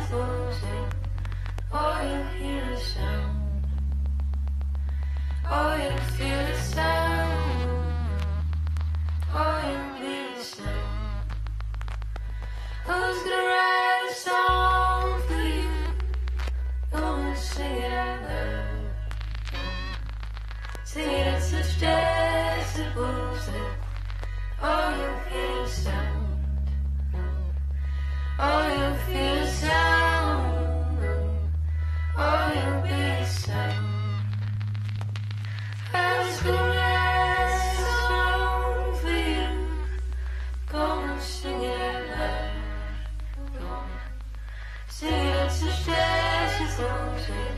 decibels, and all you hear is sound. All you feel is sound. All you hear is sound. Who's gonna write a song for you? Gonna sing it out loud. Sing it at such decibels that all you hear is sound. All you feel is sound. All you be is sound. I was gonna write a song for you. Gonna sing it out loud. Gonna sing it at such decibels that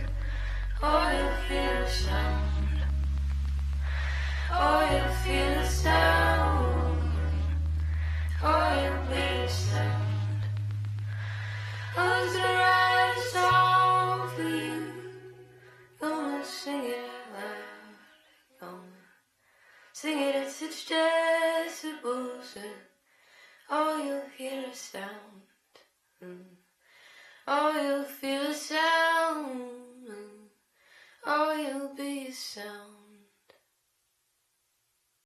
all you hear is sound. All you feel is sound. All you be is sound. Who's gonna write a song for you? Gonna sing it out loud. Gonna sing it at such decibels that all you hear is sound.